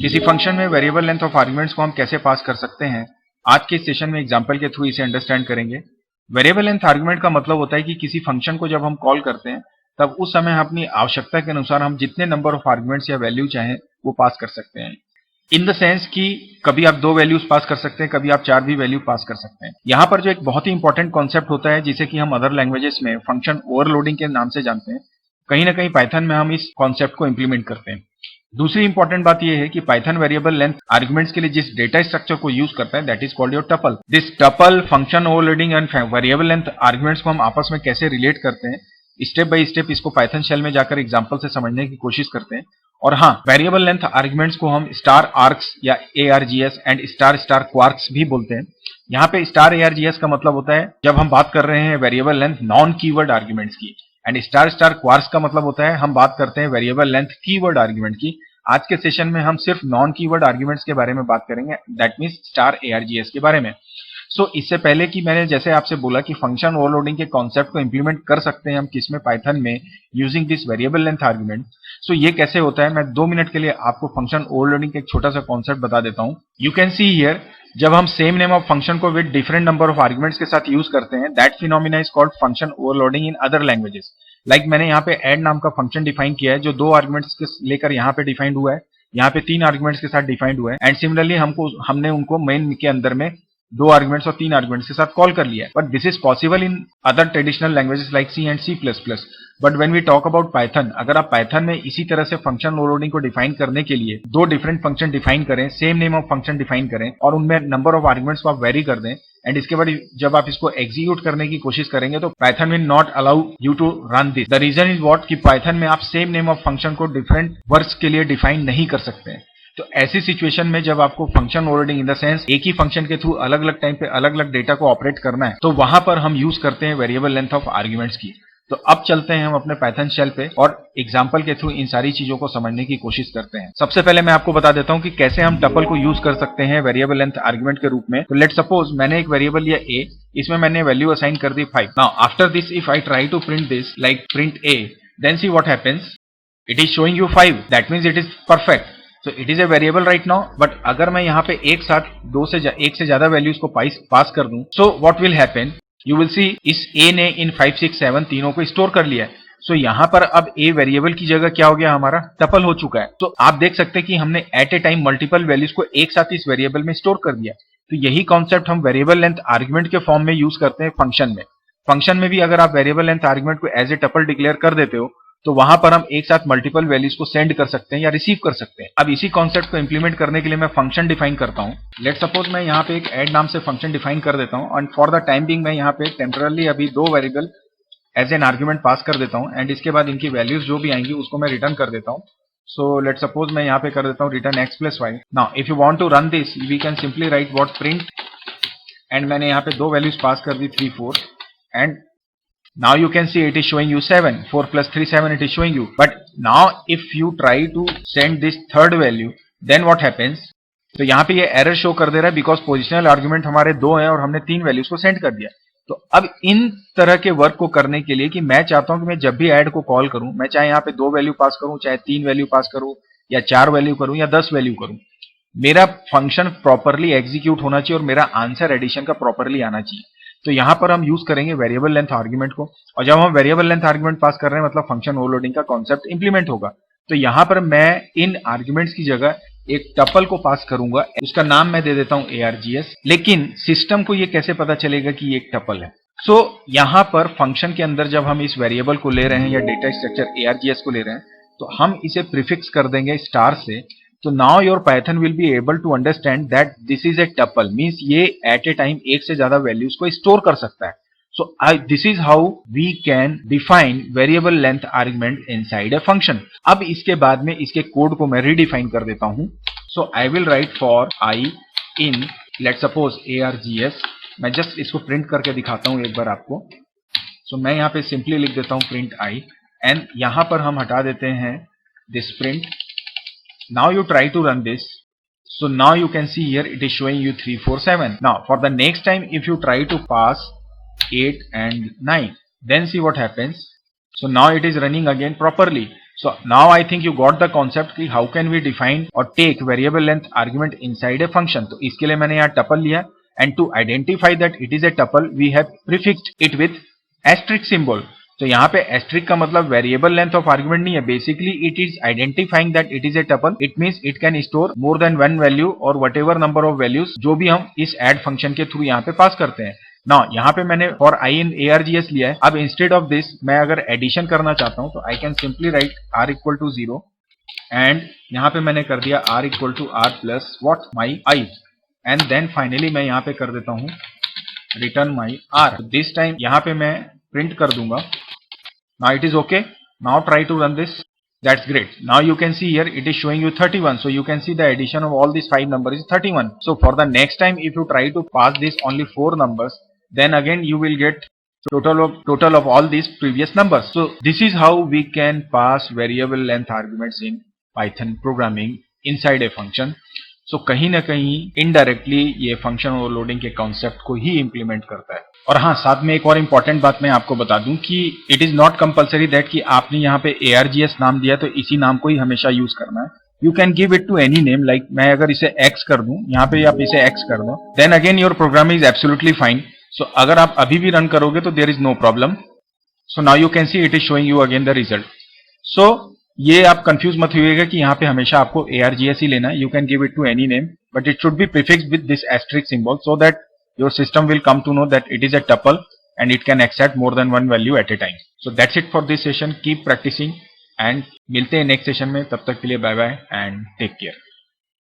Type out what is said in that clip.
किसी फंक्शन में variable length of arguments को हम कैसे पास कर सकते हैं, आज के सेशन में एग्जांपल के थ्रू इसे अंडरस्टैंड करेंगे। वेरिएबल लेंथ आर्गुमेंट का मतलब होता है कि किसी फंक्शन को जब हम कॉल करते हैं तब उस समय अपनी आवश्यकता के अनुसार हम जितने नंबर ऑफ आर्गुमेंट्स या वैल्यू चाहें वो पास कर सकते हैं। इन द सेंस कि कभी आप 2 वैल्यूज पास कर सकते हैं, कभी आप 4 भी वैल्यू पास कर सकते हैं। यहाँ पर जो एक बहुत ही इंपॉर्टेंट कॉन्सेप्ट होता है जिसे कि हम अदर लैंग्वेजेस में फंक्शन ओवरलोडिंग के नाम से जानते हैं, कहीं ना कहीं पाइथन में हम इस कॉन्सेप्ट को इंप्लीमेंट करते हैं। दूसरी इंपॉर्टेंट बात यह है कि पाइथन वेरिएबल लेंथ आर्गुमेंट्स के लिए जिस डेटा स्ट्रक्चर को यूज करता है that is called your tuple. This tuple, function overloading and variable length arguments को हम आपस में कैसे रिलेट करते हैं, स्टेप बाय स्टेप इसको पाइथन शेल में जाकर एग्जांपल से समझने की कोशिश करते हैं। और हाँ, वेरिएबल लेंथ आर्गुमेंट्स को हम स्टार आर्क्स या ARGS and star star quarks भी बोलते हैं। यहाँ पे स्टार ARGS का मतलब होता है जब हम बात कर रहे हैं variable length non keyword arguments की, एंड स्टार स्टार क्वार्क्स का मतलब होता है हम बात करते हैं वेरिएबल लेंथ कीवर्ड आर्गुमेंट की। आज के सेशन में हम सिर्फ नॉन कीवर्ड आर्गुमेंट्स के बारे में बात करेंगे, दैट मीन्स स्टार ARGS के बारे में। इससे पहले कि मैंने जैसे आपसे बोला कि फंक्शन ओवरलोडिंग के कॉन्सेप्ट को इंप्लीमेंट कर सकते हैं हम किसमें, पाइथन में, using this variable length argument. ये कैसे होता है, मैं 2 मिनट के लिए आपको फंक्शन ओवरलोडिंग का एक छोटा सा कॉन्सेप्ट बता देता हूं। यू कैन सी हियर, जब हम सेम नेम ऑफ फंक्शन को with different number of arguments के साथ यूज करते हैं, that phenomena is called function overloading in other languages. Like मैंने यहाँ पे ऐड नाम का फंक्शन डिफाइन किया है जो 2 आर्गुमेंट्स के लेकर यहाँ पे डिफाइंड हुआ है, यहाँ पे 3 आर्गुमेंट्स के साथ डिफाइंड हुआ है, एंड सिमिलरली हमने उनको मेन के अंदर में 2 आर्गुमेंट्स और 3 आर्गुमेंट्स के साथ कॉल कर लिया है। But this is possible in other traditional languages like C and C++। But when we talk about Python, अगर आप पाइथन में इसी तरह से फंक्शन ओवरलोडिंग को डिफाइन करने के लिए 2 डिफरेंट फंक्शन डिफाइन करें, same name of function define करें और उनमें नंबर ऑफ आर्गुमेंट्स को आप वेरी कर दें, एंड इसके बाद जब आप इसको एग्जीक्यूट करने की कोशिश करेंगे तो Python will not allow you to run this. The reason is what कि पाइथन में आप सेम नेम ऑफ फंक्शन को डिफरेंट वर्ड्स के लिए डिफाइन नहीं कर सकते हैं। तो ऐसी सिचुएशन में जब आपको function overloading in the sense एक ही फंक्शन के थ्रू अलग अलग टाइम पे अलग अलग डेटा को ऑपरेट करना है, तो वहां पर हम यूज करते हैं वेरिएबल लेंथ ऑफ आर्गुमेंट्स की। तो अब चलते हैं हम अपने पाइथन शेल पे और एग्जांपल के थ्रू इन सारी चीजों को समझने की कोशिश करते हैं। सबसे पहले मैं आपको बता देता हूं कि कैसे हम टपल को यूज कर सकते हैं वेरिएबल लेंथ आर्गुमेंट के रूप में। तो लेट सपोज मैंने एक वेरिएबल लिया a, इसमें मैंने वैल्यू असाइन कर दी 5। Now after this if I try to print this like print a, then see what happens, it is showing you 5, that means it is perfect. So it is a variable right now, but अगर मैं यहाँ पे एक साथ एक से ज्यादा values को पास कर दूं, so what will happen, you will see इस a ने इन 5, 6, 7 तीनों को स्टोर कर लिया है। यहाँ पर अब a वेरिएबल की जगह क्या हो गया, हमारा टपल हो चुका है। तो आप देख सकते हैं कि हमने at a time multiple values को एक साथ इस वेरिएबल में स्टोर कर दिया। तो यही कॉन्सेप्ट हम वेरिएबल लेंथ आर्गुमेंट के फॉर्म में यूज करते हैं फंक्शन में। फंक्शन में भी अगर आप वेरिएबल लेंथ आर्गुमेंट को एज ए टपल डिक्लेयर कर देते हो तो वहां पर हम एक साथ मल्टीपल वैल्यूज को सेंड कर सकते हैं या रिसीव कर सकते हैं। अब इसी कॉन्सेप्ट को इंप्लीमेंट करने के लिए मैं फंक्शन डिफाइन करता हूं। लेट सपोज मैं यहाँ पे एक ऐड नाम से फंक्शन डिफाइन कर देता हूं, and for the time being मैं यहाँ पे टेम्परली अभी 2 वेरिएबल एज एन आर्गुमेंट पास कर देता हूं, एंड इसके बाद इनकी वैल्यूज जो भी आएंगी उसको मैं रिटर्न कर देता हूं। सो लेट सपोज मैं यहाँ पे कर देता हूँ return x + y। Now if you want to run this we can simply write what print, and मैंने यहाँ पे 2 वैल्यूज पास कर दी 3, 4, and now you can see it is showing you 7, 4 + 3 7 it is showing you. But now if you try to send this third value, then what happens, तो यहाँ पे ये error show कर दे रहा है बिकॉज पोजिशनल आर्गुमेंट हमारे 2 हैं और हमने 3 वैल्यूज को सेंड कर दिया। तो अब इन तरह के वर्क को करने के लिए कि मैं चाहता हूं कि मैं जब भी ऐड को कॉल करूं, मैं चाहे यहाँ पे 2 वैल्यू पास करूं, चाहे 3 वैल्यू पास करूं, या 4 वैल्यू करूं, या 10 वैल्यू करूं, मेरा फंक्शन प्रॉपरली एग्जीक्यूट होना चाहिए और मेरा आंसर एडिशन का प्रॉपरली आना चाहिए। तो यहां पर हम यूज करेंगे वेरिएबल लेंथ आर्गुमेंट को, और जब हम वेरिएबल लेंथ आर्गुमेंट पास कर रहे हैं मतलब फंक्शन ओवरलोडिंग का कॉन्सेप्ट इंप्लीमेंट होगा। तो यहां पर मैं इन आर्गुमेंट्स की जगह एक टपल को पास करूंगा, उसका नाम मैं दे देता हूं ARGS। लेकिन सिस्टम को ये कैसे पता चलेगा कि ये एक टपल है? यहां पर फंक्शन के अंदर जब हम इस वेरिएबल को ले रहे हैं या डेटा स्ट्रक्चर ARGS को ले रहे हैं, तो हम इसे प्रीफिक्स कर देंगे स्टार से। तो now your Python will be able to understand that this is a tuple, means ये एट ए टाइम एक से ज्यादा वैल्यूज को स्टोर कर सकता है। This is how we can define variable length argument inside a function. अब इसके बाद में इसके कोड को मैं रीडिफाइन कर देता हूं। I will write for I in let suppose ARGS। मैं जस्ट इसको प्रिंट करके दिखाता हूं एक बार आपको। मैं यहाँ पे सिंपली लिख देता हूं प्रिंट आई, एंड यहां पर हम हटा देते हैं this print. Now you try to run this. So now you can see here it is showing you 3, 4, 7. Now for the next time if you try to pass 8 and 9, then see what happens. So now it is running again properly. So now I think you got the concept कि how can we define or take variable length argument inside a function. तो इसके लिए मैंने यहाँ tuple लिया and to identify that it is a tuple we have prefixed it with asterisk symbol. तो यहाँ पे asterisk का मतलब variable length of argument नहीं है, basically it is identifying that it is a tuple. It means it can store more than one value or whatever number of values जो भी हम इस add function के थ्रू यहाँ पे पास करते हैं. Now यहाँ पे मैंने for I in ARGS लिया है. अब instead of this मैं अगर addition करना चाहता हूँ तो I can simply write R equal to 0 and यहाँ पे मैंने कर दिया R equal to R plus what my I and then finally मैं यहाँ पे कर देता हूँ return my R. This time यहाँ पे मैं print कर दूंगा. Now it is okay. Now try to run this. That's great. Now you can see here it is showing you 31. So you can see the addition of all these 5 numbers is 31. So for the next time if you try to pass this only 4 numbers, then again you will get total of all these previous numbers. So this is how we can pass variable length arguments in Python programming inside a function. So कहीं ना कहीं indirectly ये function overloading के concept को ही implement करता है. और हाँ, साथ में एक और इम्पॉर्टेंट बात मैं आपको बता दूं कि it is not compulsory that कि आपने यहाँ पे ARGS नाम दिया तो इसी नाम को ही हमेशा यूज करना है. You can give it to any name. Like मैं अगर इसे X कर दूं, यहाँ पे आप इसे X कर दो, then again your program is absolutely fine. So अगर आप अभी भी रन करोगे तो there is no problem. So now you can see it is showing you again the result. So ये आप कंफ्यूज मत होइएगा कि यहाँ पे हमेशा आपको ARGS ही लेना है. You can give it to any name, but it should be prefixed with this asterisk symbol so that your system will come to know that it is a tuple and it can accept more than one value at a time. So that's it for this session. Keep practicing and मिलते हैं next session में. तब तक के लिए bye bye and take care.